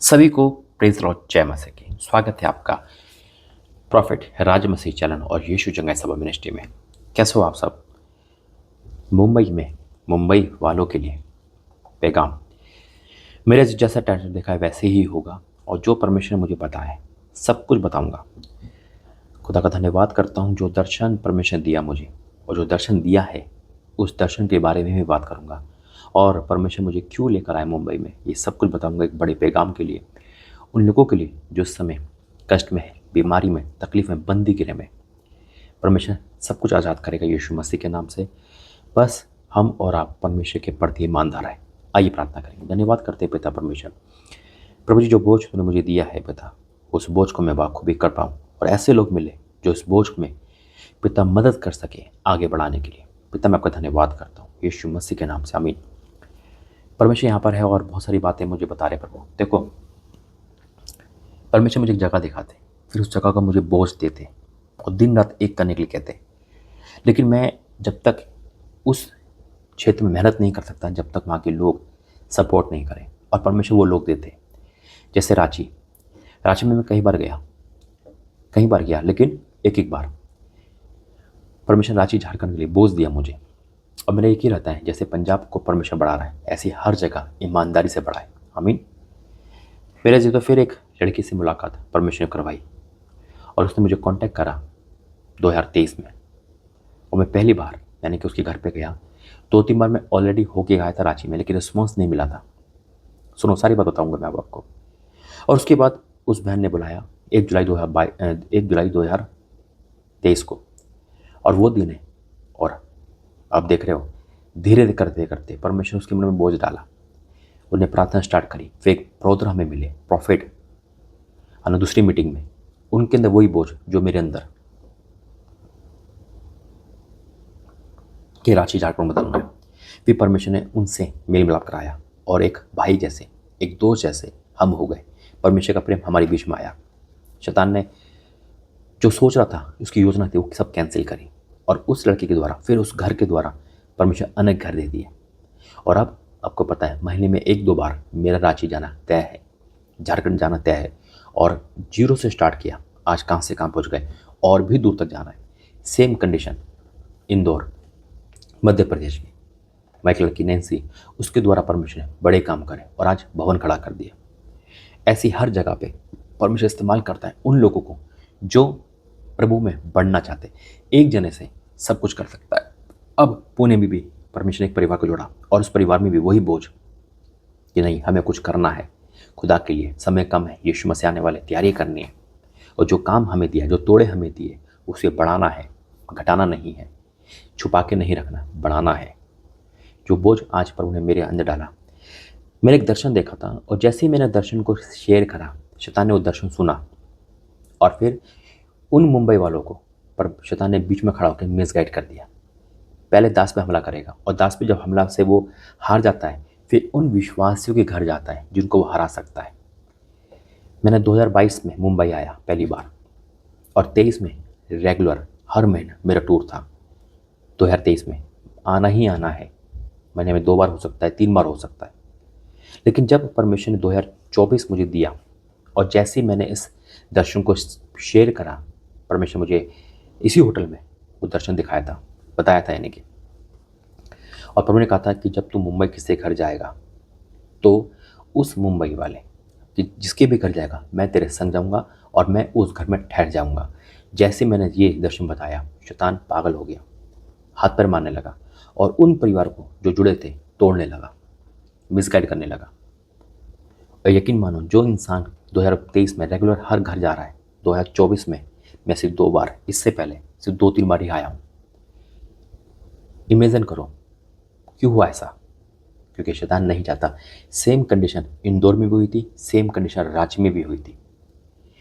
सभी को praise Lord जय मसीह की स्वागत है आपका प्रॉफिट राज मसीह चैनल और यीशु जंगल सभा मिनिस्ट्री में। कैसे हो आप सब? मुंबई वालों के लिए पैगाम मेरे जैसा टाइटल देखा है वैसे ही होगा और जो परमेश्वर ने मुझे बताया है सब कुछ बताऊंगा। खुदा का धन्यवाद करता हूं जो दर्शन परमेश्वर ने दिया मुझे और जो दर्शन दिया है उस दर्शन के बारे में भी बात करूंगा और परमेश्वर मुझे क्यों लेकर आए मुंबई में ये सब कुछ बताऊंगा एक बड़े पैगाम के लिए, उन लोगों के लिए जो इस समय कष्ट में है, बीमारी में, तकलीफ में, बंदी गिरे में। परमेश्वर सब कुछ आज़ाद करेगा यीशु मसीह के नाम से। बस हम और आप परमेश्वर के प्रति ईमानदार है। आइए प्रार्थना करेंगे। धन्यवाद करते हैं पिता परमेश्वर, प्रभु जी जो बोझ तुमने मुझे दिया है पिता, उस बोझ को मैं बाखूबी कर पाऊँ और ऐसे लोग मिले जो इस बोझ में पिता मदद कर सके आगे बढ़ाने के लिए। पिता मैं आपका धन्यवाद करता हूँ यीशु मसीह के नाम से, आमीन। परमेश्वर यहाँ पर है और बहुत सारी बातें मुझे बता रहे प्रभु। देखो परमेश्वर मुझे एक जगह दिखाते, फिर उस जगह का मुझे बोझ देते और दिन रात एक करने के लिए कहते, लेकिन मैं जब तक उस क्षेत्र में मेहनत नहीं कर सकता जब तक वहाँ के लोग सपोर्ट नहीं करें, और परमेश्वर वो लोग देते। जैसे रांची में मैं कई बार गया लेकिन एक बार परमेश्वर रांची झारखंड के लिए बोझ दिया मुझे। और मेरा एक ही रहता है जैसे पंजाब को परमेश्वर बढ़ा रहा है ऐसी हर जगह ईमानदारी से बढ़ाए, आमीन। मेरे जी तो फिर एक लड़की से मुलाकात परमेश्वर ने करवाई और उसने मुझे कांटेक्ट करा 2023 में, और मैं पहली बार यानी कि उसके घर पे गया। 2-3 बार मैं ऑलरेडी होके गया था रांची में लेकिन रिस्पॉन्स नहीं मिला था। सुनो सारी बात बताऊंगा मैं अब आपको। और उसके बाद उस बहन ने बुलाया 1 जुलाई 2023 को, और वो दिन है। और आप देख रहे हो धीरे धीरे करते करते परमेश्वर उसके मन में बोझ डाला। उन्हें प्रार्थना स्टार्ट करी, फिर एक ब्रदर हमें मिले प्रॉफिट, और दूसरी मीटिंग में उनके अंदर वही बोझ जो मेरे अंदर कि रांची झारखंड बदलना है। फिर परमेश्वर ने उनसे मेल मिलाप कराया और एक भाई जैसे, एक दोस्त जैसे हम हो गए। परमेश्वर का प्रेम हमारे बीच में आया। शैतान ने जो सोच रहा था, उसकी योजना थी, वो सब कैंसिल करी और उस लड़के के द्वारा, फिर उस घर के द्वारा परमेश्वर अनेक घर दे दिए। और अब आपको पता है महीने में 1-2 बार मेरा रांची जाना तय है, झारखंड जाना तय है। और 0 से स्टार्ट किया, आज कहाँ से कहाँ पहुँच गए और भी दूर तक जाना है। सेम कंडीशन इंदौर मध्य प्रदेश में, मैं एक लड़की नैन्सी, उसके द्वारा परमेश्वर ने बड़े काम करे और आज भवन खड़ा कर दिया। ऐसी हर जगह पे परमेश्वर इस्तेमाल करता है उन लोगों को जो प्रभु में बढ़ना चाहते। एक जने से सब कुछ कर सकता है। अब पुणे में भी परमेश्वर ने एक परिवार को जोड़ा और उस परिवार में भी वही बोझ कि नहीं, हमें कुछ करना है खुदा के लिए, समय कम है, यीशु मसीह आने वाले, तैयारी करनी है। और जो काम हमें दिया, जो तोड़े हमें दिए, उसे बढ़ाना है, घटाना नहीं है, छुपा के नहीं रखना, बढ़ाना है। जो बोझ आज प्रभु ने मेरे अंदर डाला, मैंने एक दर्शन देखा था और जैसे ही मैंने दर्शन को शेयर करा, शैतान ने वो दर्शन सुना और फिर उन मुंबई वालों को पर शैतान ने बीच में खड़ा होकर मिसगाइड कर दिया। पहले दास पे हमला करेगा और दास पे जब हमला से वो हार जाता है, फिर उन विश्वासियों के घर जाता है जिनको वो हरा सकता है। मैंने 2022 में मुंबई आया पहली बार और 23 में रेगुलर हर महीना मेरा टूर था। 2023 में आना ही आना है, महीने में 2 बार हो सकता है, 3 बार हो सकता है। लेकिन जब परमेश्वर ने 2024 मुझे दिया और जैसे ही मैंने इस दर्शन को शेयर करा, परमेश्वर मुझे इसी होटल में वो दर्शन दिखाया था, बताया था यानी कि। और प्रभु ने कहा था कि जब तू मुंबई किसी घर जाएगा तो उस मुंबई वाले कि जिसके भी घर जाएगा मैं तेरे संग जाऊंगा और मैं उस घर में ठहर जाऊंगा। जैसे मैंने ये दर्शन बताया, शैतान पागल हो गया, हाथ पैर मारने लगा और उन परिवार को जो जुड़े थे तोड़ने लगा, मिसगाइड करने लगा। और यकीन मानो जो इंसान 2023 में रेगुलर हर घर जा रहा है, 2024 में मैं सिर्फ 2 बार, इससे पहले सिर्फ 2-3 बार ही आया हूँ। इमेजिन करो क्यों हुआ ऐसा? क्योंकि शैतान नहीं चाहता। सेम कंडीशन इंदौर में भी हुई थी, सेम कंडीशन रांची में भी हुई थी।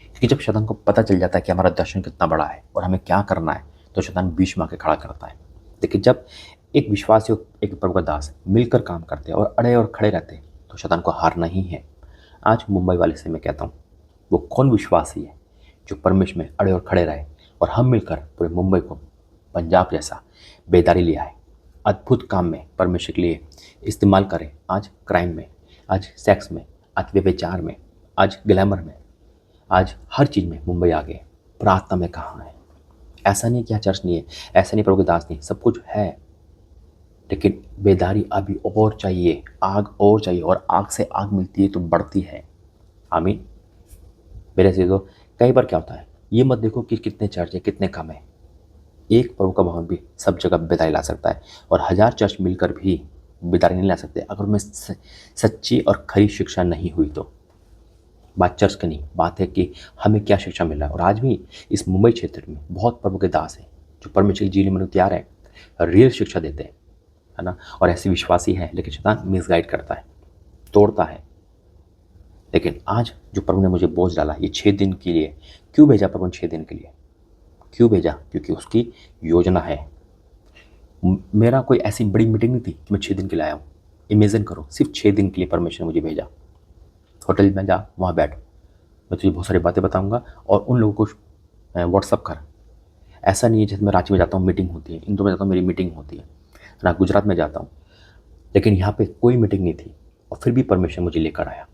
क्योंकि जब शैतान को पता चल जाता है कि हमारा दर्शन कितना बड़ा है और हमें क्या करना है, तो शैतान बीच में आके खड़ा करता है। लेकिन जब एक विश्वासी और एक प्रभु का दास मिलकर काम करते हैं और अड़े और खड़े रहते हैं, तो शैतान को हारना ही है। आज मुंबई वाले से मैं कहता हूँ, वो कौन विश्वासी है जो परमेश्वर में अड़े और खड़े रहे और हम मिलकर पूरे मुंबई को पंजाब जैसा बेदारी लिया है, अद्भुत काम में परमेश्वर के लिए इस्तेमाल करें। आज क्राइम में, आज सेक्स में, आज व्यभिचार में, आज ग्लैमर में, आज हर चीज़ में मुंबई आ गए। प्रार्थना में कहाँ है? ऐसा नहीं कि यहाँ चर्च नहीं है, ऐसा नहीं प्रभु के दास नहीं, सब कुछ है, लेकिन बेदारी अभी और चाहिए, आग और चाहिए, और आग से आग मिलती है तो बढ़ती है। आमीन। मेरे से तो कई बार क्या होता है, ये मत देखो कि कितने चर्च है कितने कम है, एक प्रभु का भवन भी सब जगह बेदारी ला सकता है, और 1000 चर्च मिलकर भी बेदारी नहीं ला सकते अगर उनमें सच्ची और खरी शिक्षा नहीं हुई तो। बात चर्च की नहीं, बात है कि हमें क्या शिक्षा मिल रहा है। और आज भी इस मुंबई क्षेत्र में बहुत प्रभु के दास हैं जो परमेश्वर की जीवन में तैयार है, रियल शिक्षा देते हैं, है ना, और ऐसे विश्वासी हैं, लेकिन शैतान मिसगाइड करता है, तोड़ता है। लेकिन आज जो प्रभु ने मुझे बोझ डाला ये 6 दिन के लिए, क्यों भेजा प्रभु ने 6 दिन के लिए? क्यों भेजा? क्योंकि उसकी योजना है। मेरा कोई ऐसी बड़ी मीटिंग नहीं थी कि मैं 6 दिन के लिए आया हूँ। इमेजिन करो, सिर्फ 6 दिन के लिए परमेश्वर ने मुझे भेजा। होटल में जा, वहाँ बैठ, मैं तुझे बहुत सारी बातें बताऊँगा और उन लोगों को व्हाट्सअप कर। ऐसा नहीं है जैसे मैं रांची में जाता हूँ मीटिंग होती है, इंदौर में जाता हूँ मेरी मीटिंग होती है ना, गुजरात में जाता हूँ, लेकिन यहाँ पे कोई मीटिंग नहीं थी और फिर भी परमेश्वर मुझे लेकर आया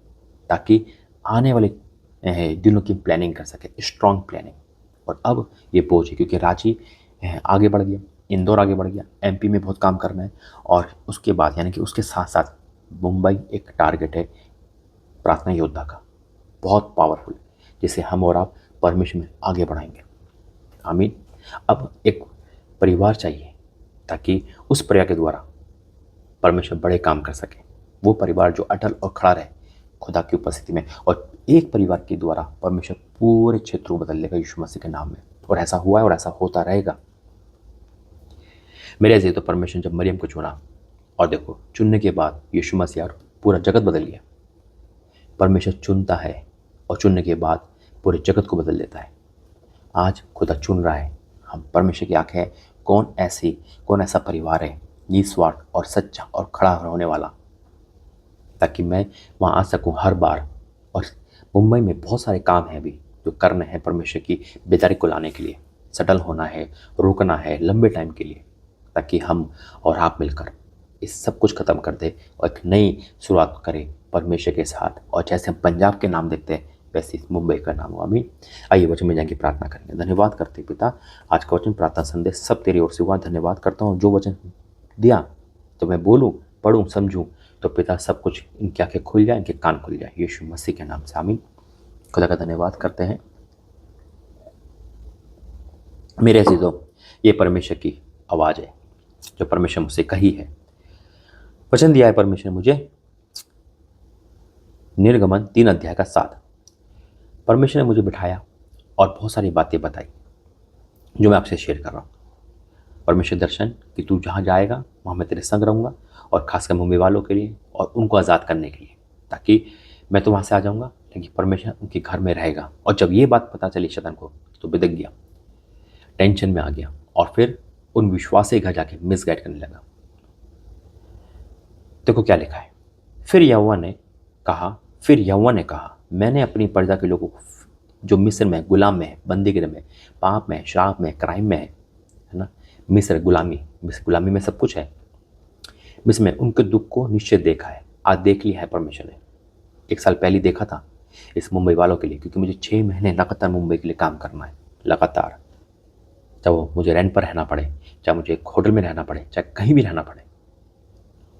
ताकि आने वाले दिनों की प्लानिंग कर सके, स्ट्रॉन्ग प्लानिंग। और अब ये बोझ है क्योंकि रांची आगे बढ़ गया, इंदौर आगे बढ़ गया, एमपी में बहुत काम करना है, और उसके बाद यानी कि उसके साथ साथ मुंबई एक टारगेट है प्रार्थना योद्धा का, बहुत पावरफुल, जिसे हम और आप परमेश्वर में आगे बढ़ाएंगे। आमीन। अब एक परिवार चाहिए ताकि उस परिवार के द्वारा परमेश्वर बड़े काम कर सके, वो परिवार जो अटल और खड़ा रहे खुदा की उपस्थिति में। और एक परिवार के द्वारा परमेश्वर पूरे क्षेत्र को बदल लेगा यीशु मसीह के नाम में, और ऐसा हुआ है और ऐसा होता रहेगा। मेरे ऐसे तो परमेश्वर जब मरियम को चुना, और देखो चुनने के बाद यीशु मसीह और पूरा जगत बदल गया। परमेश्वर चुनता है और चुनने के बाद पूरे जगत को बदल देता है। आज खुदा चुन रहा है, हम परमेश्वर की आंखें हैं, कौन ऐसा परिवार है निस्वार्थ और सच्चा और खड़ा होने वाला, ताकि मैं वहाँ आ सकूँ हर बार। और मुंबई में बहुत सारे काम हैं अभी जो करने हैं परमेश्वर की बेदारी को लाने के लिए, सेटल होना है, रुकना है लंबे टाइम के लिए, ताकि हम और आप मिलकर इस सब कुछ ख़त्म कर दे और एक नई शुरुआत करें परमेश्वर के साथ। और जैसे हम पंजाब के नाम देखते हैं वैसे मुंबई का नाम हो। आमीन। आइए वचन में जाएंगे, प्रार्थना करेंगे। धन्यवाद करते पिता, आज का वचन प्रार्थना संदेश सब तेरी ओर से हुआ। धन्यवाद करता हूँ जो वचन दिया तो मैं बोलूँ, पढ़ूँ, समझूँ, तो पिता सब कुछ इनकी आंखें खुल जाए, इनके कान खुल जाए, यीशु मसीह के नाम से। आमीन। खुदा का धन्यवाद करते हैं। मेरे अजीजों, ये परमेश्वर की आवाज़ है जो परमेश्वर मुझसे कही है। वचन दिया है परमेश्वर ने मुझे, निर्गमन 3 अध्याय का 7। परमेश्वर ने मुझे बिठाया और बहुत सारी बातें बताई जो मैं आपसे शेयर कर रहा हूँ। परमेश्वर दर्शन कि तू जहाँ जाएगा वहाँ मैं तेरे संग रहूँगा, और खासकर मुंबई वालों के लिए और उनको आज़ाद करने के लिए, ताकि मैं तो वहाँ से आ जाऊँगा लेकिन परमेश्वर उनके घर में रहेगा। और जब ये बात पता चली शैतान को तो बिदक गया, टेंशन में आ गया, और फिर उन विश्वासी घर जाके मिसगाइड करने लगा। देखो क्या लिखा है, फिर यहोवा ने कहा मैंने अपनी प्रजा के लोगों को जो मिस्र में गुलाम में है, बंदीगृह में, पाप में, श्राप में, क्राइम में है ना, मिस्र गुलामी में सब कुछ है, मिस्र में उनके दुख को निश्चय देखा है। आज देख लिया है परमेश्वर ने, 1 साल पहले देखा था इस मुंबई वालों के लिए, क्योंकि मुझे 6 महीने लगातार मुंबई के लिए काम करना है, लगातार, चाहे वो मुझे रेंट पर रहना पड़े, चाहे मुझे एक होटल में रहना पड़े, चाहे कहीं भी रहना पड़े।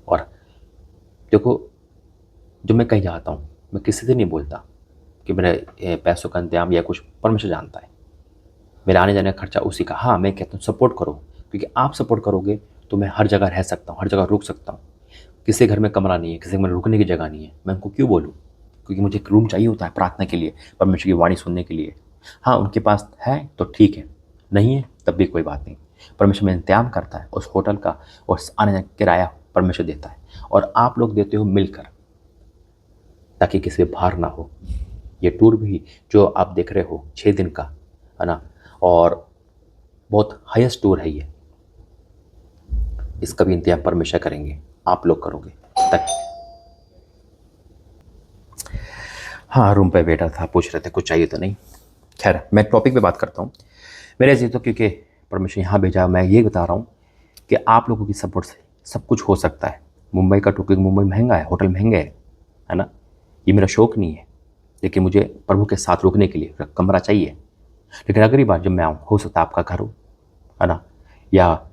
और देखो जब मैं कहीं जाता हूँ मैं किसी से नहीं बोलता कि मेरे पैसों का इंतजाम या कुछ, परमेश्वर जानता है मेरा आने जाने का खर्चा उसी का। हाँ, मैं कहता हूँ सपोर्ट करो, क्योंकि आप सपोर्ट करोगे तो मैं हर जगह रह सकता हूँ, हर जगह रुक सकता हूँ। किसी घर में कमरा नहीं है, किसी में रुकने की जगह नहीं है, मैं उनको क्यों बोलूँ? क्योंकि मुझे एक रूम चाहिए होता है प्रार्थना के लिए, परमेश्वर की वाणी सुनने के लिए। हाँ, उनके पास है तो ठीक है, नहीं है तब भी कोई बात नहीं। परमेश्वर में इंतजाम करता है उस होटल का, और आने जाने का किराया परमेश्वर देता है, और आप लोग देते हो मिलकर, ताकि किसी पे भार ना हो। ये टूर भी जो आप देख रहे हो 6 दिन का, है ना, और बहुत हाईएस्ट टूर है ये, इसका भी इंतजाम परमेश्वर करेंगे, आप लोग करोगे ताकि। हाँ, रूम पे बैठा था, पूछ रहे थे कुछ चाहिए तो नहीं। खैर, मैं टॉपिक पे बात करता हूँ। मेरे जी तो क्योंकि परमेश्वर यहाँ भेजा, मैं ये बता रहा हूँ कि आप लोगों की सपोर्ट से सब कुछ हो सकता है। मुंबई का टूर, मुंबई महंगा है, होटल महंगे है ना, ये मेरा शौक नहीं है, लेकिन मुझे प्रभु के साथ रुकने के लिए कमरा चाहिए। लेकिन अगली बार जब मैं आऊँ, हो सकता है आपका घर हो, है ना, या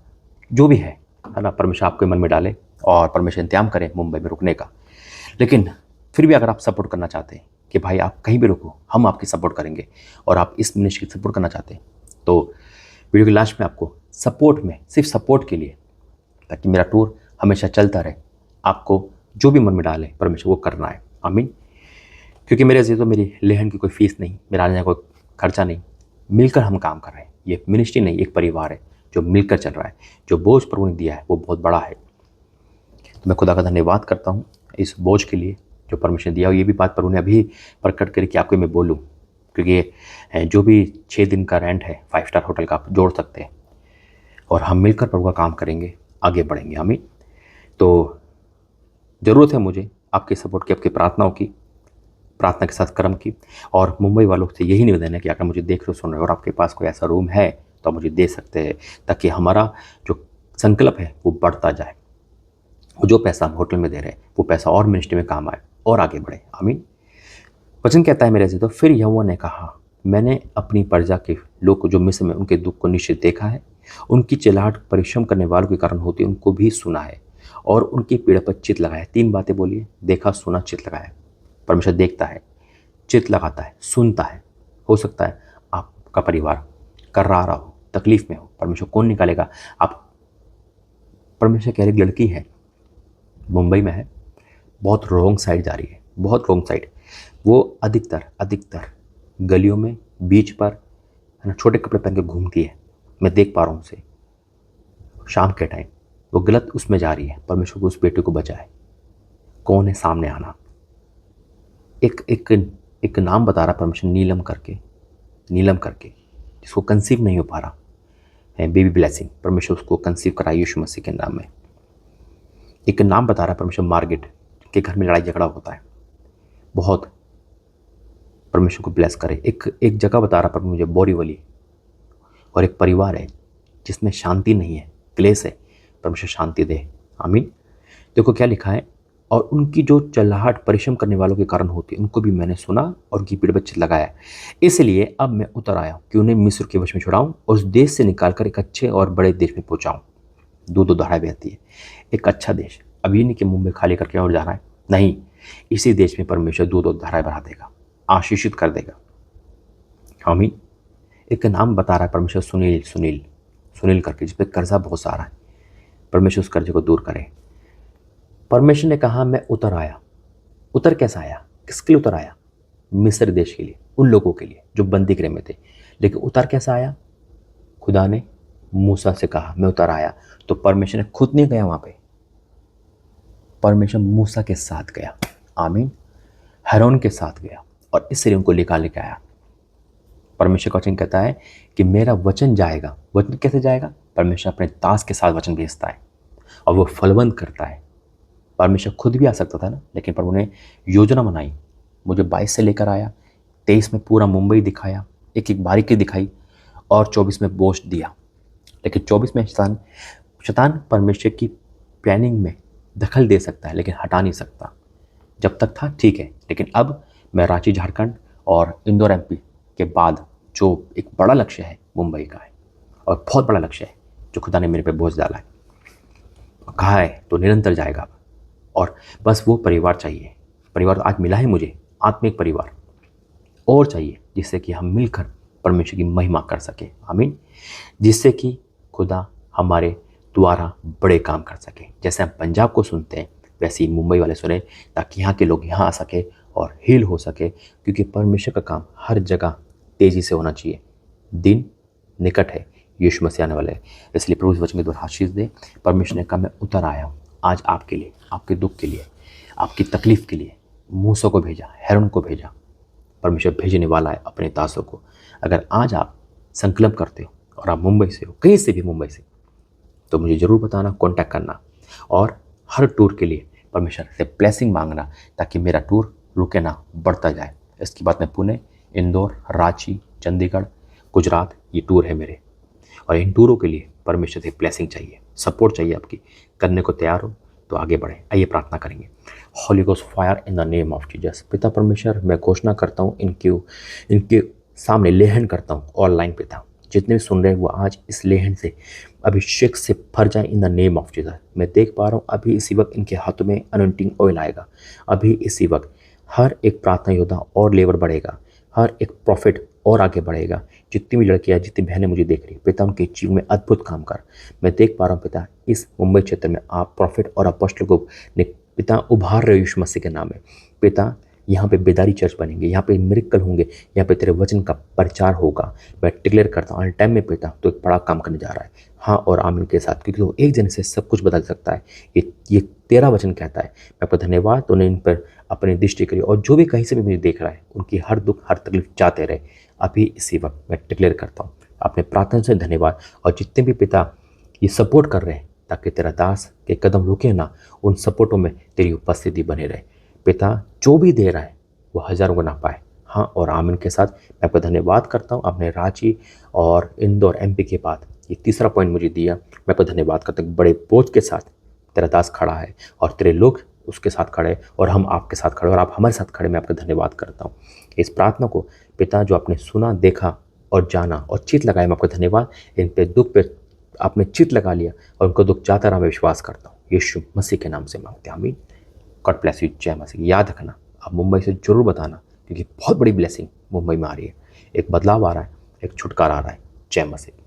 जो भी है ना, परमेश्वर आपके मन में डाले और परमेश्वर इंतजाम करें मुंबई में रुकने का। लेकिन फिर भी अगर आप सपोर्ट करना चाहते हैं कि भाई आप कहीं भी रुको, हम आपकी सपोर्ट करेंगे, और आप इस मिनिस्ट्री की सपोर्ट करना चाहते हैं, तो वीडियो के लास्ट में आपको सपोर्ट में, सिर्फ सपोर्ट के लिए, ताकि मेरा टूर हमेशा चलता रहे, आपको जो भी मन में डाले परमेश्वर वो करना है। आमीन। क्योंकि मेरे से तो मेरी लेहन की कोई फीस नहीं, मेरा आने का कोई खर्चा नहीं, मिलकर हम काम कर रहे हैं। ये मिनिस्ट्री नहीं, एक परिवार है जो मिलकर चल रहा है। जो बोझ प्रभु ने दिया है वो बहुत बड़ा है। तो मैं खुदा का धन्यवाद करता हूँ इस बोझ के लिए जो परमेश्वर ने दिया। और ये भी बात प्रभु ने अभी प्रकट करी कि आपको मैं बोलूँ, क्योंकि जो भी 6 दिन का रेंट है 5 स्टार होटल का, आप जोड़ सकते हैं और हम मिलकर प्रभु का काम करेंगे, आगे बढ़ेंगे। आमीन। तो ज़रूरत है मुझे आपके सपोर्ट की, आपकी प्रार्थनाओं की, प्रार्थना के साथ कर्म की। और मुंबई वालों से यही निवेदन है कि अगर मुझे देख रहे हो, सुन रहे हो और आपके पास कोई ऐसा रूम है तो आप मुझे दे सकते हैं, ताकि हमारा जो संकल्प है वो बढ़ता जाए। वो जो पैसा हम होटल में दे रहे हैं वो पैसा और मिनिस्ट्री में काम आए और आगे बढ़े। आमीन। वचन कहता है मेरे से, तो फिर यहोवा ने कहा, मैंने अपनी प्रजा के लोग को जो मिस्र में उनके दुख को निश्चित देखा है, उनकी चिल्लाहट परिश्रम करने वालों के कारण होती है, उनको भी सुना है और उनकी पीड़ा पर चित्त लगाया। 3 बातें बोलिए, देखा, सुना, चित्त लगाया। परमेश्वर देखता है, चित्त लगाता है, सुनता है। हो सकता है आपका परिवार कर रहा हो, तकलीफ में हो, परमेश्वर कौन निकालेगा। आप, परमेश्वर कह रही लड़की है, मुंबई में है, बहुत रॉन्ग साइड जा रही है, बहुत रॉन्ग साइड। वो अधिकतर गलियों में, बीच पर, है ना, छोटे कपड़े पहन के घूमती है। मैं देख पा रहा हूँ उसे शाम के टाइम, वो गलत उसमें जा रही है। परमेश्वर को उस बेटे को बचाए। कौन है सामने आना। एक नाम बता रहा परमेश्वर, नीलम करके, जिसको कंसीव नहीं हो पा रहा है, बेबी ब्लेसिंग, परमेश्वर उसको कंसीव कराए यीशु मसीह के नाम में। एक नाम बता रहा परमेश्वर, मार्गेट के घर में लड़ाई झगड़ा होता है बहुत, परमेश्वर को ब्लेस करे। एक जगह बता रहा पर मुझे, बोरीवली, और एक परिवार है जिसमें शांति नहीं है, क्लेश है, परमेश्वर शांति दे। आमीन। देखो क्या लिखा है, और उनकी जो चिल्लाहट परिश्रम करने वालों के कारण होती है, उनको भी मैंने सुना और उनकी पीड़ पर चित्त लगाया। इसलिए अब मैं उतर आया कि उन्हें मिस्र के वश में छुड़ाऊं और उस देश से निकालकर एक अच्छे और बड़े देश में पहुंचाऊं। दूध धाराएं बहती है, एक अच्छा देश। अब ये नहीं कि मुंबई खाली करके और जाना है, नहीं, इसी देश में परमेश्वर दूध और धाराएं बढ़ा देगा, आशीषित कर देगा। आमीन। एक नाम बता रहा है परमेश्वर, सुनील करके, जिस पे कर्जा बहुत सारा है, परमेश्वर उस कर्जे को दूर करे। परमेश्वर ने कहा मैं उतर आया। उतर कैसा आया, किसके लिए उतर आया? मिस्र देश के लिए, उन लोगों के लिए जो बंदी गृह में थे। लेकिन उतर कैसा आया? खुदा ने मूसा से कहा मैं उतर आया, तो परमेश्वर ने खुद नहीं गया वहां पे, परमेश्वर मूसा के साथ गया। आमीन। हारून के साथ गया और इसलिए उनको निकाल के आया। परमेश्वर का वचन कहता है कि मेरा वचन जाएगा। वचन कैसे जाएगा? परमेश्वर अपने दास के साथ वचन भेजता है और वो फलवंत करता है। परमेश्वर खुद भी आ सकता था ना, लेकिन प्रभु ने योजना बनाई, मुझे 22 से लेकर आया, 23 में पूरा मुंबई दिखाया, एक बारीकी दिखाई, और 24 में बोझ दिया। लेकिन 24 में शैतान परमेश्वर की प्लानिंग में दखल दे सकता है, लेकिन हटा नहीं सकता। जब तक था ठीक है, लेकिन अब मैं रांची झारखंड और इंदौर एमपी के बाद जो एक बड़ा लक्ष्य है मुंबई का है, और बहुत बड़ा लक्ष्य है जो खुदा ने मेरे पे बोझ डाला है, कहा है तो निरंतर जाएगा। और बस वो परिवार चाहिए। परिवार आज मिला है मुझे, आत्मिक परिवार और चाहिए, जिससे कि हम मिलकर परमेश्वर की महिमा कर सके। आमीन। जिससे कि खुदा हमारे द्वारा बड़े काम कर सके। जैसे हम पंजाब को सुनते हैं वैसे ही मुंबई वाले सुने, ताकि यहाँ के लोग यहाँ आ सके और हील हो सके, क्योंकि परमेश्वर का काम हर जगह तेज़ी से होना चाहिए। दिन निकट है, यीशु मसीह आने वाले हैं। इसलिए प्रभु इस वचन के द्वारा आशीष दे। परमेश्वर ने कहा मैं उतर आया हूँ आज आपके लिए, आपके दुख के लिए, आपकी तकलीफ के लिए। मूसा को भेजा, हारून को भेजा, परमेश्वर भेजने वाला है अपने दासों को। अगर आज आप संकल्प करते हो और आप मुंबई से हो, कहीं से भी मुंबई से, तो मुझे ज़रूर बताना, कांटेक्ट करना, और हर टूर के लिए परमेश्वर से ब्लेसिंग मांगना, ताकि मेरा टूर रुके ना, बढ़ता जाए। इसके बाद मैं पुणे, इंदौर, रांची, चंडीगढ़, गुजरात, ये टूर है मेरे। और इन टूरों के लिए परमेश्वर से ब्लेसिंग चाहिए, सपोर्ट चाहिए आपकी। करने को तैयार हो तो आगे बढ़े। आइए प्रार्थना करेंगे। Holi ghost fire in the name of Jesus. पिता परमेश्वर, मैं घोषणा करता हूँ, इनके सामने लेहन करता हूँ ऑनलाइन। पिता जितने भी सुन रहे हैं वो आज इस लेहन से अभिषेक से भर जाए in the name of Jesus. मैं देख पा रहा हूँ अभी इसी वक्त इनके हाथों में अनॉइंटिंग ऑयल आएगा। अभी इसी वक्त हर एक प्रार्थना योद्धा और लेवर बढ़ेगा, हर एक प्रॉफिट और आगे बढ़ेगा। जितनी भी लड़कियां, जितनी बहनें मुझे देख रही, पिता उनके जीवन में अद्भुत काम कर। मैं देख पा रहा हूँ पिता, इस मुंबई क्षेत्र में आप प्रॉफिट और अपोस्टल को ने पिता उभार रहे हो यीशु मसीह के नाम में। पिता यहाँ पे बेदारी चर्च बनेंगे, यहाँ पे मिरेकल होंगे, यहाँ पे तेरे वचन का प्रचार होगा। मैं डिक्लेयर करता हूँ टाइम में पिता तो एक बड़ा काम करने जा रहा है। हाँ और आमीन के साथ, क्योंकि वो एक जन से सब कुछ बदल सकता है। ये तेरा वचन कहता है। मैं आपको धन्यवाद, तूने इन पर अपनी दृष्टि करी, और जो भी कहीं से भी मुझे देख रहा है उनकी हर दुख हर तकलीफ जाते रहे। अभी इसी वक्त मैं डिक्लेयर करता हूँ अपने प्रार्थना से धन्यवाद। और जितने भी पिता ये सपोर्ट कर रहे हैं, ताकि तेरा दास के कदम रुके ना, उन सपोर्टों में तेरी उपस्थिति बने रहे। पिता जो भी दे रहा है वो हज़ारों गुना पाए। हाँ और आमीन के साथ मैं आपका धन्यवाद करता हूँ। आपने रांची और इंदौर एमपी के बाद ये तीसरा पॉइंट मुझे दिया। मैं आपका धन्यवाद करता हूँ। बड़े बोझ के साथ तेरा दास खड़ा है और तेरे लोग उसके साथ खड़े, और हम आपके साथ खड़े और आप हमारे साथ खड़े। मैं आपका धन्यवाद करता हूँ। इस प्रार्थना को पिता जो आपने सुना, देखा और जाना और चित लगाया, मैं आपका धन्यवाद। इन पे दुख पे आपने चित लगा लिया और उनको दुख जाता रहा। मैं विश्वास करता हूँ यीशु मसीह के नाम से मांगते हैं, आमीन। God bless you. जय मसीह। याद रखना, आप मुंबई से जरूर बताना, क्योंकि बहुत बड़ी ब्लेसिंग मुंबई में आ रही है। एक बदलाव आ रहा है, एक छुटकारा आ रहा है। जय मसीह।